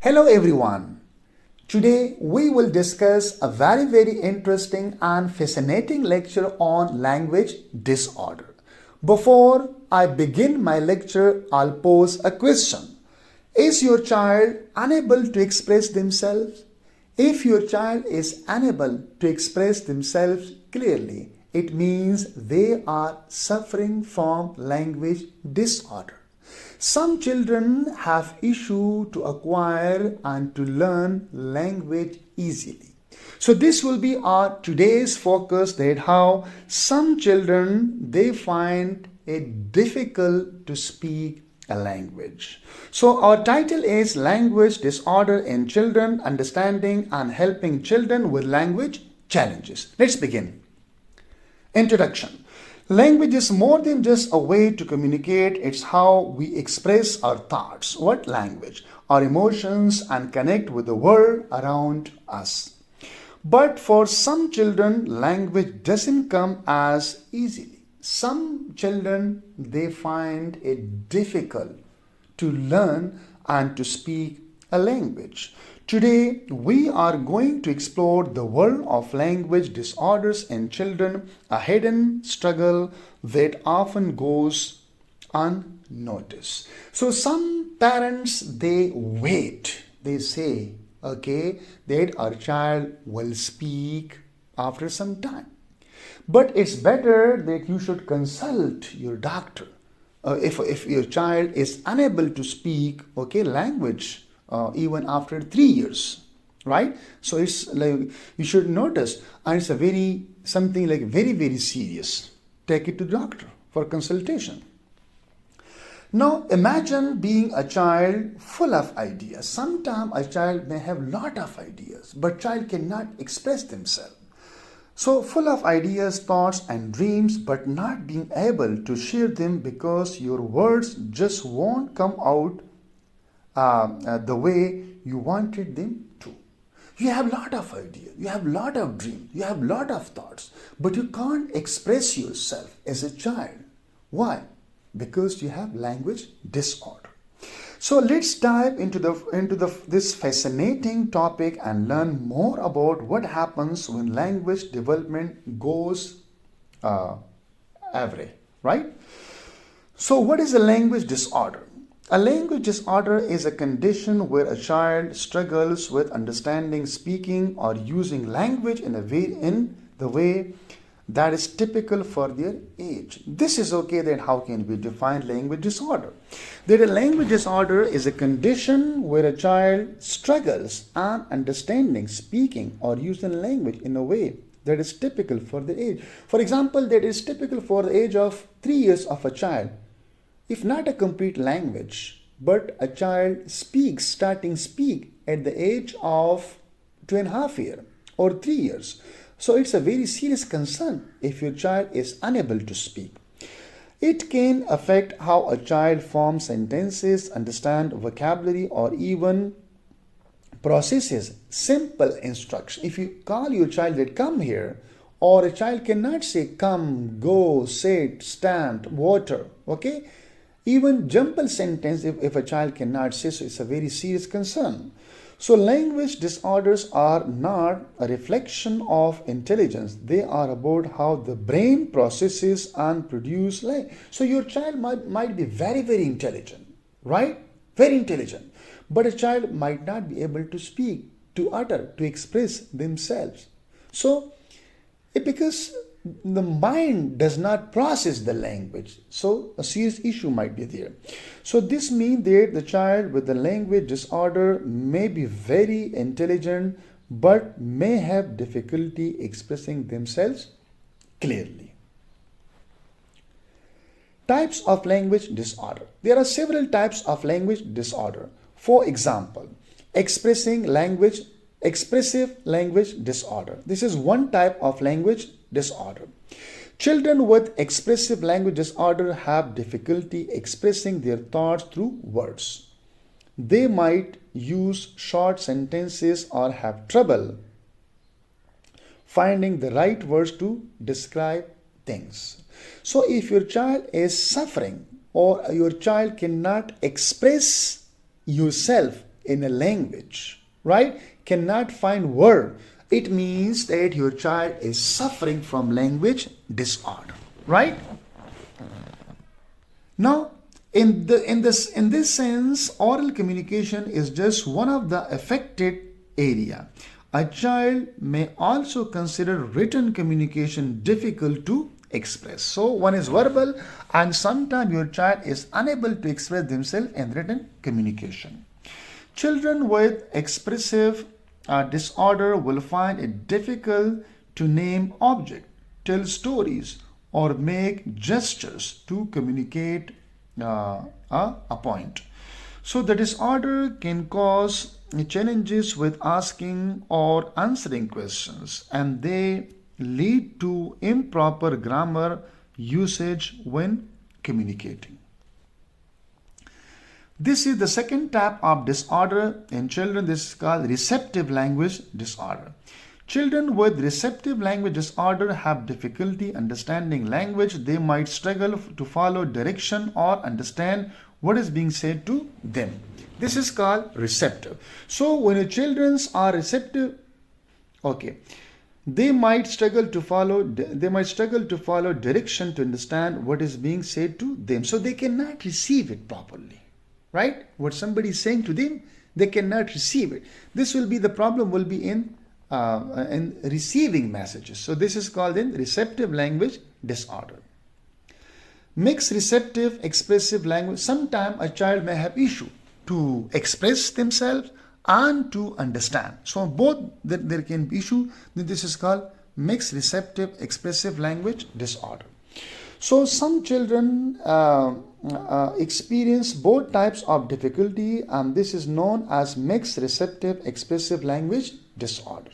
Hello everyone. Today we will discuss a very interesting and fascinating lecture on language disorder. Before I begin my lecture, I'll pose a question. Is your child unable to express themselves? If your child is unable to express themselves clearly, it means they are suffering from language disorder. Some children have issue to acquire and to learn language easily. So this will be our today's focus, that how some children they find it difficult to speak a language. So our title is Language Disorder in Children, Understanding and Helping Children with Language Challenges. Let's begin. Introduction. Language is more than just a way to communicate, it's how we express our thoughts. What language? Our emotions and connect with the world around us. But for some children, language doesn't come as easily. Some children, they find it difficult to learn and to speak a language. Today, we are going to explore the world of language disorders in children, a hidden struggle that often goes unnoticed. So some parents, they wait. They say, okay, that our child will speak after some time. But it's better that you should consult your doctor. If your child is unable to speak, okay, language, even after 3 years, right? So it's like you should notice, and it's a something like very serious. Take it to the doctor for consultation. Now imagine being a child full of ideas. Sometimes a child may have lot of ideas, but child cannot express themselves. So full of ideas, thoughts and dreams, but not being able to share them because your words just won't come out the way you wanted them to. You have lot of ideas, you have lot of dreams, you have lot of thoughts, but you can't express yourself as a child. Why? Because you have language disorder. So let's dive into this fascinating topic and learn more about what happens when language development goes awry, right? So what is a language disorder? A language disorder is a condition where a child struggles with understanding, speaking, or using language in the way that is typical for their age. This is okay. Then how can we define language disorder? That a language disorder is a condition where a child struggles on understanding, speaking, or using language in a way that is typical for the age. For example, that is typical for the age of 3 years of a child. If not a complete language, but a child starting speak at the age of 2.5 years or 3 years. So it's a very serious concern if your child is unable to speak. It can affect how a child forms sentences, understand vocabulary, or even processes simple instruction. If you call your child that come here, or a child cannot say come, go, sit, stand, water, okay? Even jumble sentence, if a child cannot say, so it's a very serious concern. So language disorders are not a reflection of intelligence. They are about how the brain processes and produces language. So your child might be very intelligent, right? Very intelligent. But a child might not be able to speak, to utter, to express themselves. So because the mind does not process the language, so a serious issue might be there. So this means that the child with the language disorder may be very intelligent but may have difficulty expressing themselves clearly. Types of language disorder. There are several types of language disorder. For example, expressive language disorder. This is one type of language disorder. Children with expressive language disorder have difficulty expressing their thoughts through words. They might use short sentences or have trouble finding the right words to describe things. So if your child is suffering or your child cannot express yourself in a language, right? Cannot find word. It means that your child is suffering from language disorder, right? Now, in this sense, oral communication is just one of the affected area. A child may also consider written communication difficult to express. So one is verbal, and sometimes your child is unable to express themselves in written communication. Children with expressive disorder will find it difficult to name objects, tell stories, or make gestures to communicate a point. So the disorder can cause challenges with asking or answering questions, and they lead to improper grammar usage when communicating. This is the second type of disorder in children. This is called receptive language disorder. Children with receptive language disorder have difficulty understanding language. They might struggle to follow direction or understand what is being said to them. This is called receptive. So when your children are receptive, okay, they might struggle to follow direction to understand what is being said to them. So they cannot receive it properly, right? What somebody is saying to them, they cannot receive it. This will be the problem will be in receiving messages. So this is called in receptive language disorder. Mixed receptive expressive language. Sometimes a child may have issue to express themselves and to understand. So both there can be issue. This is called mixed receptive expressive language disorder. So some children experience both types of difficulty, and this is known as mixed receptive expressive language disorder.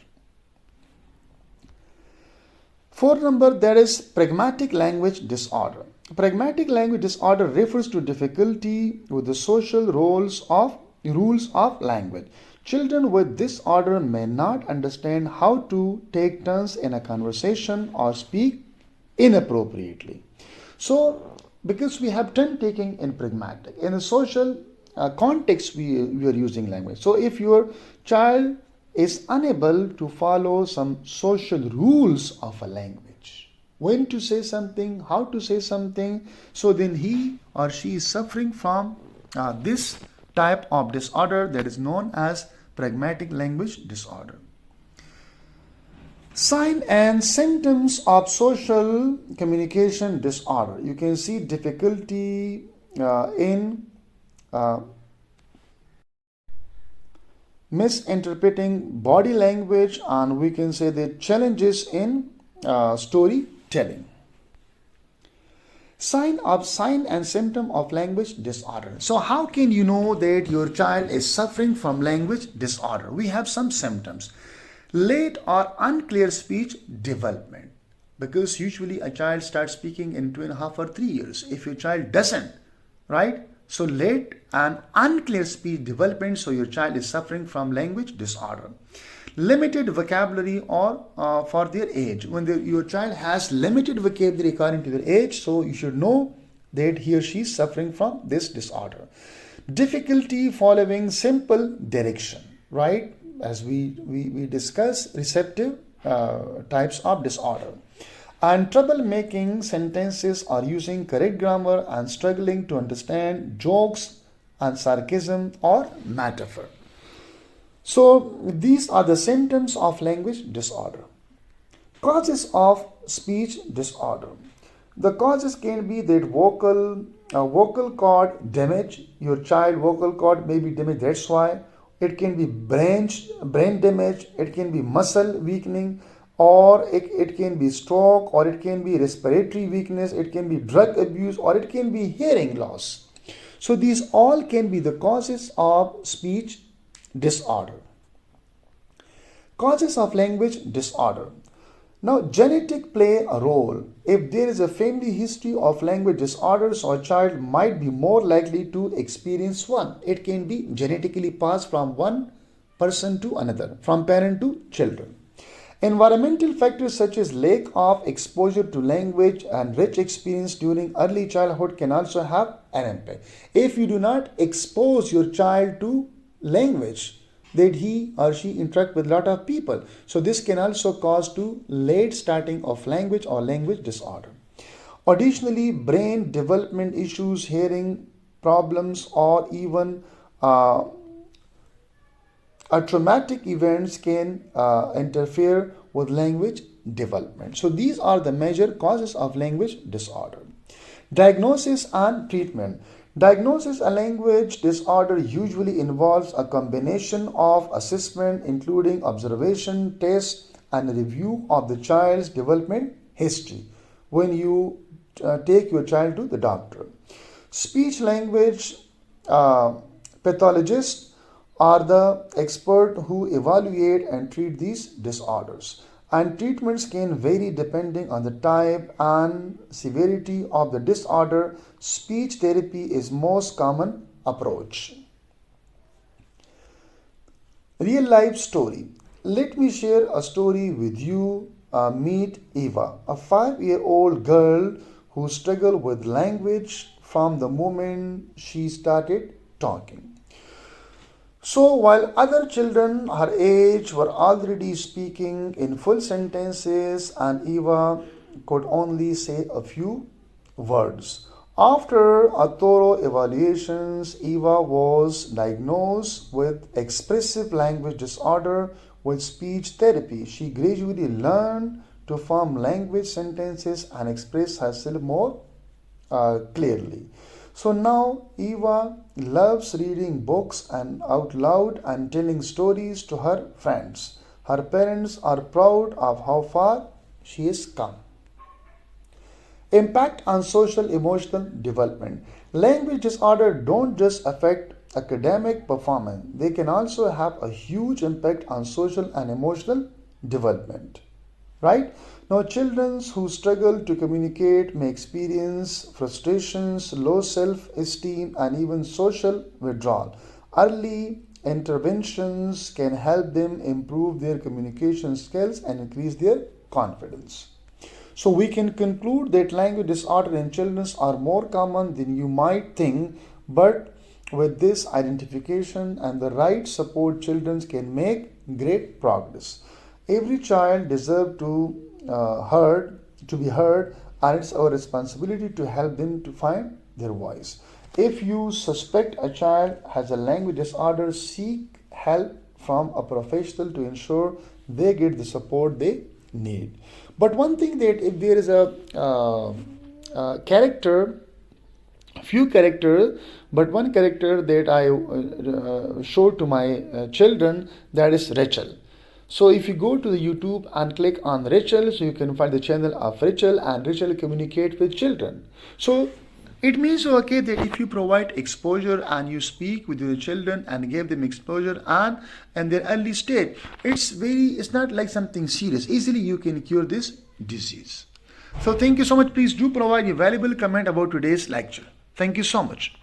Fourth number, there is pragmatic language disorder. Pragmatic language disorder refers to difficulty with the social rules of language. Children with this disorder may not understand how to take turns in a conversation or speak inappropriately. So, because we have turn taking in pragmatic, in a social context, we are using language. So, if your child is unable to follow some social rules of a language, when to say something, how to say something, so then he or she is suffering from this type of disorder that is known as pragmatic language disorder. Sign and symptoms of social communication disorder. You can see difficulty in misinterpreting body language, and we can say the challenges in storytelling. Sign and symptom of language disorder. So how can you know that your child is suffering from language disorder? We have some symptoms. Late or unclear speech development, because usually a child starts speaking in 2.5 or 3 years. If your child doesn't, right? So late and unclear speech development, so your child is suffering from language disorder. Limited vocabulary or for their age. When your child has limited vocabulary according to their age, so you should know that he or she is suffering from this disorder. Difficulty following simple direction, right? As we discuss receptive types of disorder. And trouble making sentences or using correct grammar and struggling to understand jokes and sarcasm or metaphor. So these are the symptoms of language disorder. Causes of speech disorder. The causes can be that vocal cord damage. Your child vocal cord may be damaged. That's why. It can be brain damage. It can be muscle weakening, or it can be stroke, or it can be respiratory weakness. It can be drug abuse, or it can be hearing loss. So these all can be the causes of speech disorder. Causes of language disorder. Now, genetic play a role. If there is a family history of language disorders, a child might be more likely to experience one. It can be genetically passed from one person to another, from parent to children. Environmental factors such as lack of exposure to language and rich experience during early childhood can also have an impact. If you do not expose your child to language that he or she interact with a lot of people. So this can also cause to late starting of language or language disorder. Additionally, brain development issues, hearing problems, or even traumatic events can interfere with language development. So these are the major causes of language disorder. Diagnosis and treatment. Diagnosis a language disorder usually involves a combination of assessment including observation, tests, and review of the child's development history when you take your child to the doctor. Speech language pathologists are the expert who evaluate and treat these disorders, and treatments can vary depending on the type and severity of the disorder. Speech therapy is most common approach. Real life story. Let me share a story with you. Meet Eva, a 5-year-old girl who struggled with language from the moment she started talking. So, while other children her age were already speaking in full sentences, and Eva could only say a few words. After a thorough evaluations, Eva was diagnosed with expressive language disorder with speech therapy. She gradually learned to form language sentences and express herself more clearly. So now Eva loves reading books and out loud and telling stories to her friends. Her parents are proud of how far she has come. Impact on social emotional development. Language disorder don't just affect academic performance, they can also have a huge impact on social and emotional development. Right? Now, children who struggle to communicate may experience frustrations, low self esteem, and even social withdrawal. Early interventions can help them improve their communication skills and increase their confidence. So, we can conclude that language disorder in children are more common than you might think, but with this identification and the right support, children can make great progress. Every child deserves to be heard, and it's our responsibility to help them to find their voice. If you suspect a child has a language disorder, seek help from a professional to ensure they get the support they need. But one thing that if there is a character, few characters, but one character that I showed to my children, that is Rachel. So if you go to the YouTube and click on Rachel, so you can find the channel of Rachel, and Rachel communicate with children. So it means okay that if you provide exposure and you speak with your children and give them exposure and their early stage, it's not like something serious. Easily you can cure this disease. So thank you so much. Please do provide a valuable comment about today's lecture. Thank you so much.